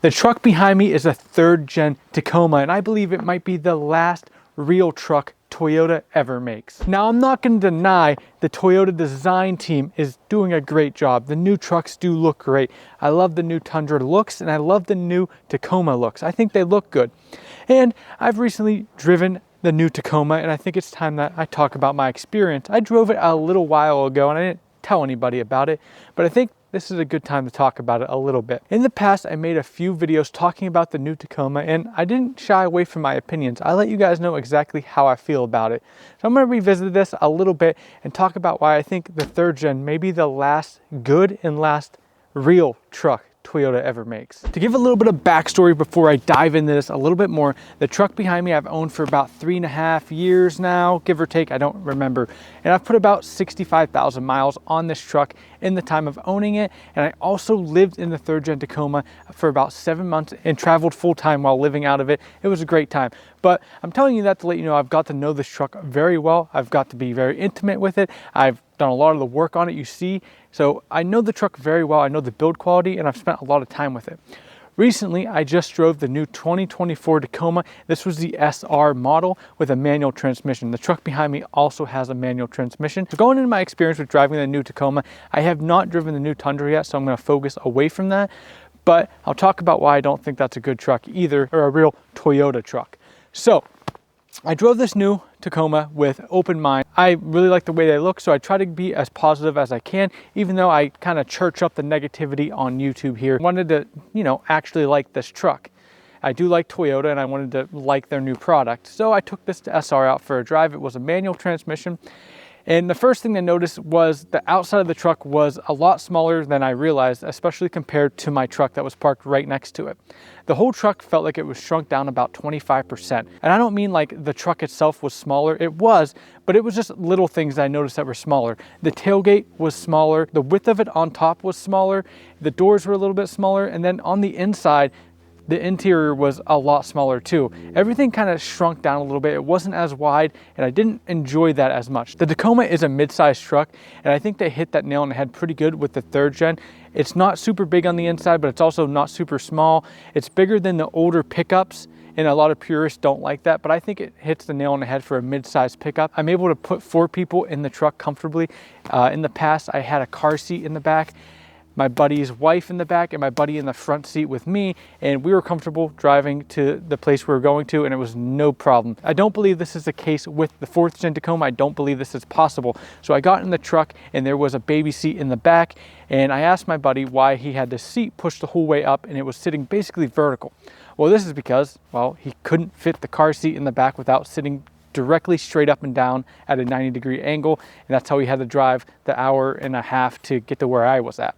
The truck behind me is a 3rd gen Tacoma, and I believe it might be the last real truck Toyota ever makes. Now, I'm not going to deny the Toyota design team is doing a great job. The new trucks do look great. I love the new Tundra looks, and I love the new Tacoma looks. I think they look good. And I've recently driven the new Tacoma, and I think it's time that I talk about my experience. I drove it a little while ago, and I didn't tell anybody about it, but I think this is a good time to talk about it a little bit. In the past, I made a few videos talking about the new Tacoma, and I didn't shy away from my opinions. I let you guys know exactly how I feel about it. So I'm going to revisit this a little bit and talk about why I think the 3rd gen may be the last good and last real truck Toyota ever makes. To give a little bit of backstory before I dive into this a little bit more, the truck behind me I've owned for about 3.5 years now, give or take, I don't remember. And I've put about 65,000 miles on this truck in the time of owning it. And I also lived in the 3rd gen Tacoma for about 7 months and traveled full time while living out of it. It was a great time. But I'm telling you that to let you know I've got to know this truck very well. I've got to be very intimate with it. I've done a lot of the work on it you see. So I know the truck very well. I know the build quality, and I've spent a lot of time with it. Recently, I just drove the new 2024 Tacoma. This was the SR model with a manual transmission. The truck behind me also has a manual transmission. So going into my experience with driving the new Tacoma, I have not driven the new Tundra yet, so I'm going to focus away from that. But I'll talk about why I don't think that's a good truck either, or a real Toyota truck. So I drove this new Tacoma with open mind. I really like the way they look, so I try to be as positive as I can, even though I kind of church up the negativity on YouTube here. I wanted to, actually like this truck. I do like Toyota, and I wanted to like their new product. So I took this to SR out for a drive. It was a manual transmission. And the first thing I noticed was the outside of the truck was a lot smaller than I realized, especially compared to my truck that was parked right next to it. The whole truck felt like it was shrunk down about 25%. And I don't mean like the truck itself was smaller, it was, but it was just little things I noticed that were smaller. The tailgate was smaller, the width of it on top was smaller, the doors were a little bit smaller, and then on the inside, the interior was a lot smaller too. Everything kind of shrunk down a little bit. It wasn't as wide, and I didn't enjoy that as much. The Tacoma is a mid-sized truck, and I think they hit that nail on the head pretty good with the 3rd gen. It's not super big on the inside, but it's also not super small. It's bigger than the older pickups, and a lot of purists don't like that, but I think it hits the nail on the head for a mid-sized pickup. I'm able to put 4 people in the truck comfortably. In the past, I had a car seat in the back, my buddy's wife in the back, and my buddy in the front seat with me, and we were comfortable driving to the place we were going to, and it was no problem. I don't believe this is the case with the 4th gen Tacoma. I don't believe this is possible. So I got in the truck, and there was a baby seat in the back, and I asked my buddy why he had the seat pushed the whole way up, and it was sitting basically vertical. Well, this is because, well, he couldn't fit the car seat in the back without sitting directly straight up and down at a 90-degree angle, and that's how he had to drive the 1.5 hours to get to where I was at.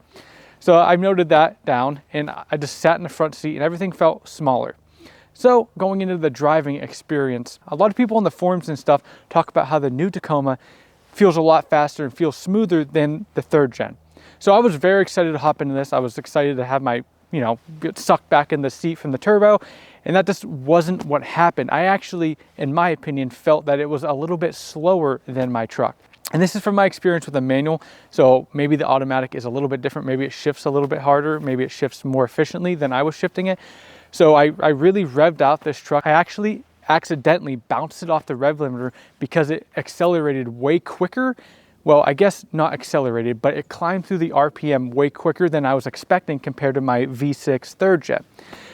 So I noted that down, and I just sat in the front seat, and everything felt smaller. So going into the driving experience, a lot of people on the forums and stuff talk about how the new Tacoma feels a lot faster and feels smoother than the 3rd gen. So I was very excited to hop into this. I was excited to have my, get sucked back in the seat from the turbo, and that just wasn't what happened. I actually, in my opinion, felt that it was a little bit slower than my truck. And this is from my experience with a manual, so maybe the automatic is a little bit different. Maybe it shifts a little bit harder. Maybe it shifts more efficiently than I was shifting it. So I really revved out this truck. I actually accidentally bounced it off the rev limiter because it accelerated way quicker. Well, I guess not accelerated, but it climbed through the RPM way quicker than I was expecting compared to my V6 3rd gen.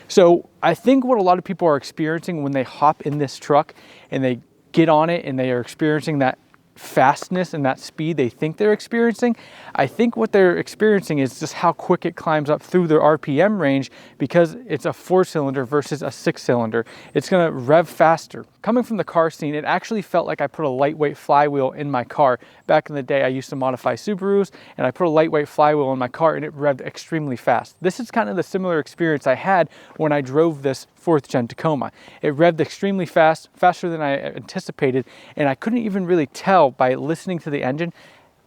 So I think what a lot of people are experiencing when they hop in this truck and they get on it and they are experiencing that fastness and that speed they think they're experiencing, I think what they're experiencing is just how quick it climbs up through their RPM range because it's a 4-cylinder versus a 6-cylinder. It's gonna rev faster. Coming from the car scene, it actually felt like I put a lightweight flywheel in my car. Back in the day, I used to modify Subarus, and I put a lightweight flywheel in my car, and it revved extremely fast. This is kind of the similar experience I had when I drove this 4th gen Tacoma. It revved extremely fast, faster than I anticipated, and I couldn't even really tell by listening to the engine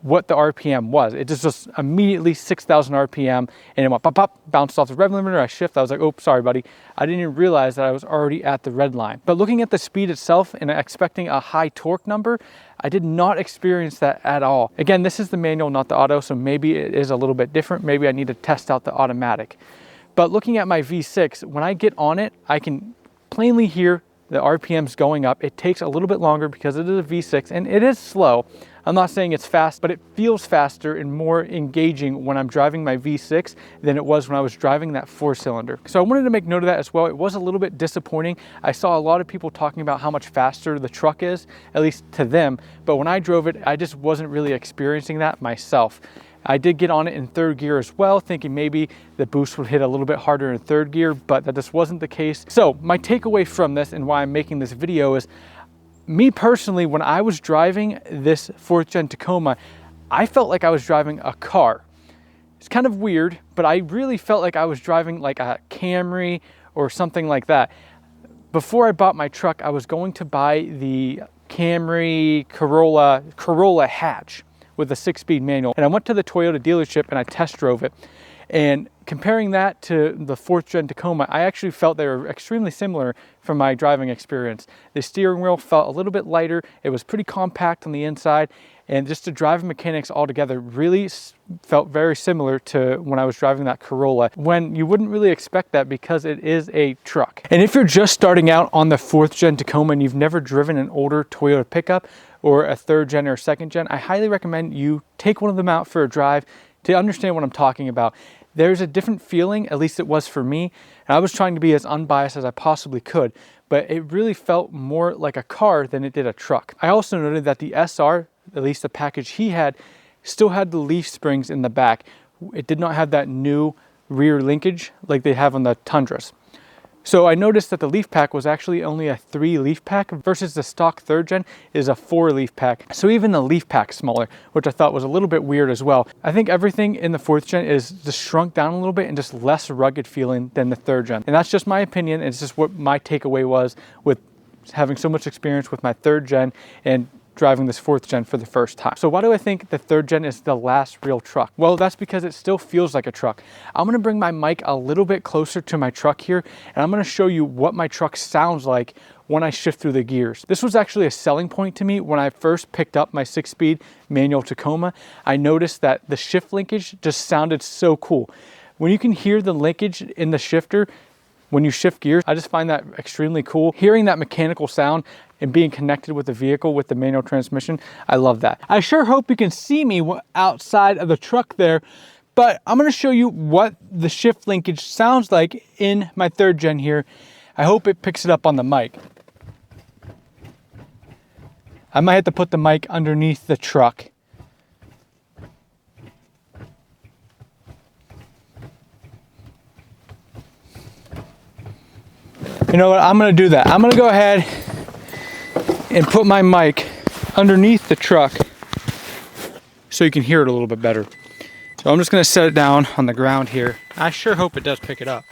what the RPM was. It just immediately 6,000 RPM, and it went pop, pop, bounced off the rev limiter. I shift. I was like, oh, sorry, buddy. I didn't even realize that I was already at the red line. But looking at the speed itself and expecting a high torque number, I did not experience that at all. Again, this is the manual, not the auto, so maybe it is a little bit different. Maybe I need to test out the automatic. But looking at my V6, when I get on it, I can plainly hear the RPMs going up. It takes a little bit longer because it is a V6 and it is slow. I'm not saying it's fast, but it feels faster and more engaging when I'm driving my V6 than it was when I was driving that 4-cylinder. So I wanted to make note of that as well. It was a little bit disappointing. I saw a lot of people talking about how much faster the truck is, at least to them. But when I drove it, I just wasn't really experiencing that myself. I did get on it in 3rd gear as well, thinking maybe the boost would hit a little bit harder in 3rd gear, but that just wasn't the case. So my takeaway from this and why I'm making this video is, me personally, when I was driving this 4th gen Tacoma, I felt like I was driving a car. It's kind of weird, but I really felt like I was driving like a Camry or something like that. Before I bought my truck, I was going to buy the Camry Corolla hatch with a 6-speed manual. And I went to the Toyota dealership and I test drove it. And comparing that to the 4th gen Tacoma, I actually felt they were extremely similar from my driving experience. The steering wheel felt a little bit lighter. It was pretty compact on the inside. And just the driving mechanics altogether really felt very similar to when I was driving that Corolla, when you wouldn't really expect that because it is a truck. And if you're just starting out on the 4th gen Tacoma and you've never driven an older Toyota pickup or a 3rd gen or 2nd gen, I highly recommend you take one of them out for a drive to understand what I'm talking about. There's a different feeling, at least it was for me, and I was trying to be as unbiased as I possibly could, but it really felt more like a car than it did a truck. I also noted that the SR, at least the package he had, still had the leaf springs in the back. It did not have that new rear linkage like they have on the Tundras. So I noticed that the leaf pack was actually only a 3 leaf pack versus the stock 3rd gen is a 4 leaf pack. So even the leaf pack's smaller, which I thought was a little bit weird as well. I think everything in the 4th gen is just shrunk down a little bit and just less rugged feeling than the 3rd gen. And that's just my opinion. It's just what my takeaway was with having so much experience with my 3rd gen and driving this 4th gen for the first time. So why do I think the 3rd gen is the last real truck? Well, that's because it still feels like a truck. I'm gonna bring my mic a little bit closer to my truck here, and I'm gonna show you what my truck sounds like when I shift through the gears. This was actually a selling point to me when I first picked up my 6-speed manual Tacoma. I noticed that the shift linkage just sounded so cool. When you can hear the linkage in the shifter, when you shift gears, I just find that extremely cool. Hearing that mechanical sound and being connected with the vehicle with the manual transmission, I love that. I sure hope you can see me outside of the truck there, but I'm gonna show you what the shift linkage sounds like in my 3rd gen here. I hope it picks it up on the mic. I might have to put the mic underneath the truck. You know what, I'm gonna do that. I'm gonna go ahead and put my mic underneath the truck so you can hear it a little bit better. So I'm just gonna set it down on the ground here. I sure hope it does pick it up.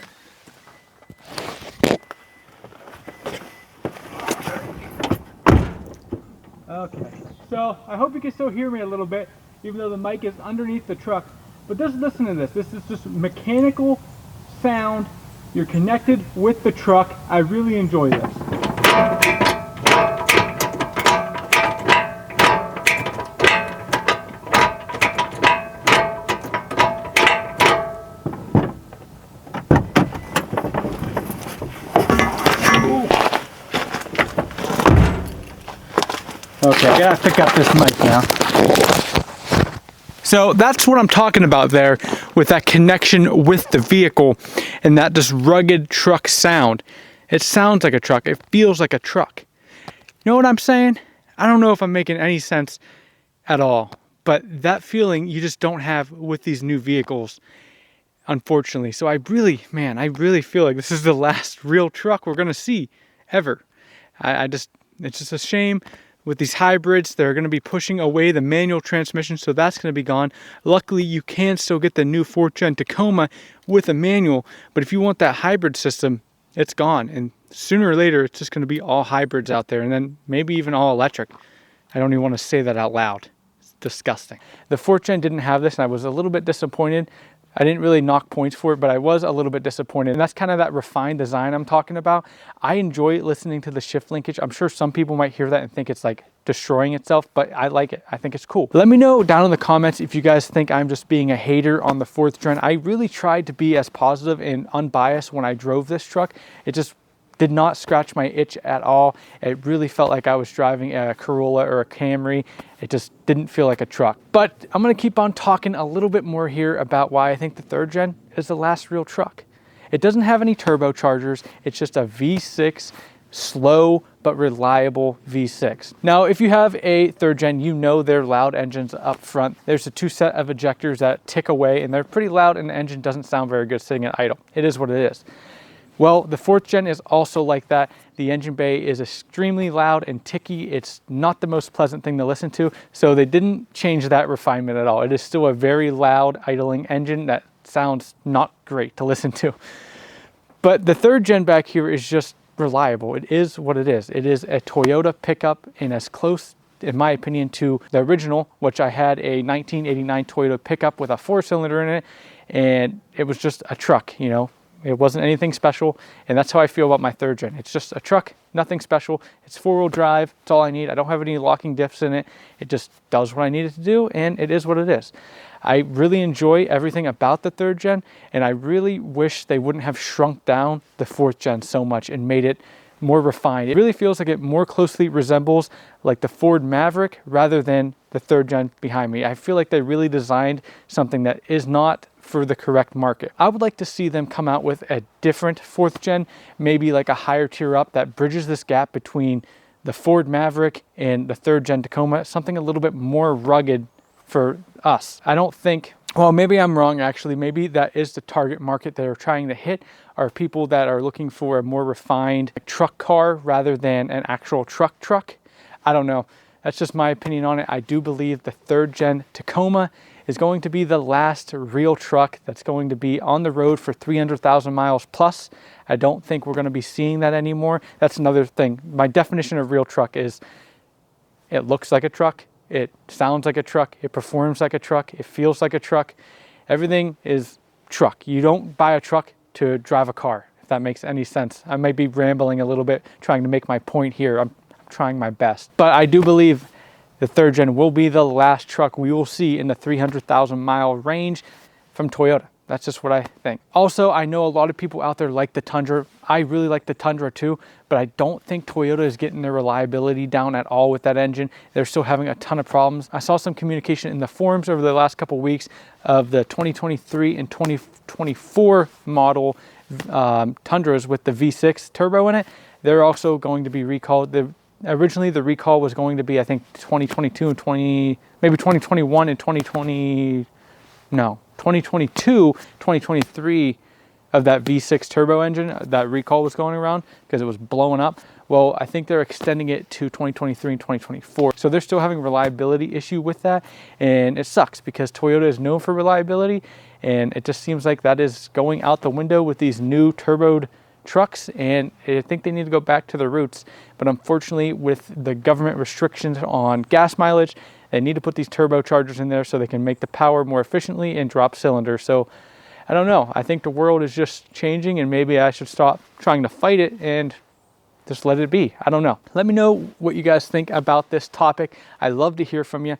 Okay, so I hope you can still hear me a little bit, even though the mic is underneath the truck. But just listen to this. This is just mechanical sound. You're connected with the truck. I really enjoy this. Okay, I gotta pick up this mic now. So that's what I'm talking about there with that connection with the vehicle and that just rugged truck sound. It sounds like a truck. It feels like a truck. You know what I'm saying? I don't know if I'm making any sense at all, but that feeling you just don't have with these new vehicles, unfortunately. So I really feel like this is the last real truck we're gonna see ever. It's just a shame. With these hybrids, they're going to be pushing away the manual transmission, so that's going to be gone. Luckily, you can still get the new 4th gen Tacoma with a manual, but if you want that hybrid system, it's gone. And sooner or later, it's just going to be all hybrids out there, and then maybe even all electric. I don't even want to say that out loud. It's disgusting. The 4th gen didn't have this, and I was a little bit disappointed. I didn't really knock points for it, but I was a little bit disappointed. And that's kind of that refined design I'm talking about. I enjoy listening to the shift linkage. I'm sure some people might hear that and think it's like destroying itself, but I like it. I think it's cool. Let me know down in the comments if you guys think I'm just being a hater on the 4th gen. I really tried to be as positive and unbiased when I drove this truck. It just did not scratch my itch at all. It really felt like I was driving a Corolla or a Camry. It just didn't feel like a truck. But I'm gonna keep on talking a little bit more here about why I think the 3rd gen is the last real truck. It doesn't have any turbochargers. It's just a V6, slow but reliable V6. Now, if you have a 3rd gen, you know they're loud engines up front. There's a 2 set of ejectors that tick away and they're pretty loud and the engine doesn't sound very good sitting at idle. It is what it is. Well, the 4th gen is also like that. The engine bay is extremely loud and ticky. It's not the most pleasant thing to listen to, so they didn't change that refinement at all. It is still a very loud idling engine that sounds not great to listen to. But the 3rd gen back here is just reliable. It is what it is. It is a Toyota pickup and as close, in my opinion, to the original, which I had a 1989 Toyota pickup with a 4-cylinder in it, and it was just a truck, you know. It wasn't anything special, and that's how I feel about my 3rd gen. It's just a truck, nothing special. It's 4-wheel drive, that's all I need. I don't have any locking diffs in it. It just does what I need it to do, and it is what it is. I really enjoy everything about the 3rd gen, and I really wish they wouldn't have shrunk down the 4th gen so much and made it more refined. It really feels like it more closely resembles like the Ford Maverick rather than the 3rd gen behind me. I feel like they really designed something that is not for the correct market. I would like to see them come out with a different 4th gen, maybe like a higher tier up that bridges this gap between the Ford Maverick and the 3rd gen Tacoma, something a little bit more rugged for us. I don't think, well, maybe I'm wrong actually. Maybe that is the target market they're trying to hit, are people that are looking for a more refined truck car rather than an actual truck. I don't know. That's just my opinion on it. I do believe the 3rd gen Tacoma is going to be the last real truck that's going to be on the road for 300,000 miles plus. I don't think we're going to be seeing that anymore. That's another thing. My definition of real truck is it looks like a truck, it sounds like a truck, it performs like a truck, it feels like a truck. Everything is truck. You don't buy a truck to drive a car, if that makes any sense. I might be rambling a little bit trying to make my point here. I'm trying my best. But I do believe the 3rd gen will be the last truck we will see in the 300,000 mile range from Toyota. That's just what I think. Also, I know a lot of people out there like the Tundra. I really like the Tundra too, but I don't think Toyota is getting their reliability down at all with that engine. They're still having a ton of problems. I saw some communication in the forums over the last couple of weeks of the 2023 and 2024 model Tundras with the V6 turbo in it. They're also going to be recalled. Originally the recall was going to be, I think, 2022 and 2021 and 2022, 2023 of that V6 turbo engine. That recall was going around because it was blowing up. Well, I think they're extending it to 2023 and 2024. So they're still having a reliability issue with that. And it sucks because Toyota is known for reliability. And it just seems like that is going out the window with these new turboed trucks, and I think they need to go back to their roots. But unfortunately, with the government restrictions on gas mileage, they need to put these turbochargers in there so they can make the power more efficiently and drop cylinders. So I don't know. I think the world is just changing, and maybe I should stop trying to fight it and just let it be. I don't know. Let me know what you guys think about this topic. I love to hear from you.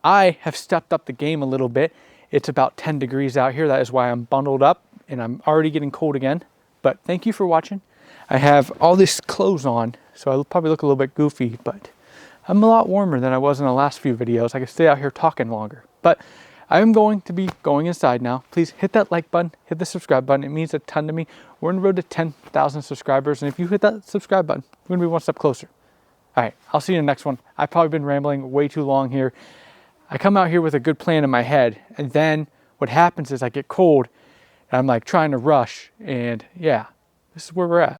I have stepped up the game a little bit. It's about 10 degrees out here. That is why I'm bundled up, and I'm already getting cold again. But thank you for watching. I have all this clothes on, so I'll probably look a little bit goofy, but I'm a lot warmer than I was in the last few videos. I can stay out here talking longer. But I'm going to be going inside now. Please hit that like button, hit the subscribe button. It means a ton to me. We're on the road to 10,000 subscribers, and if you hit that subscribe button, we're gonna be one step closer. All right, I'll see you in the next one. I've probably been rambling way too long here. I come out here with a good plan in my head, and then what happens is I get cold, and I'm like trying to rush, and yeah, this is where we're at.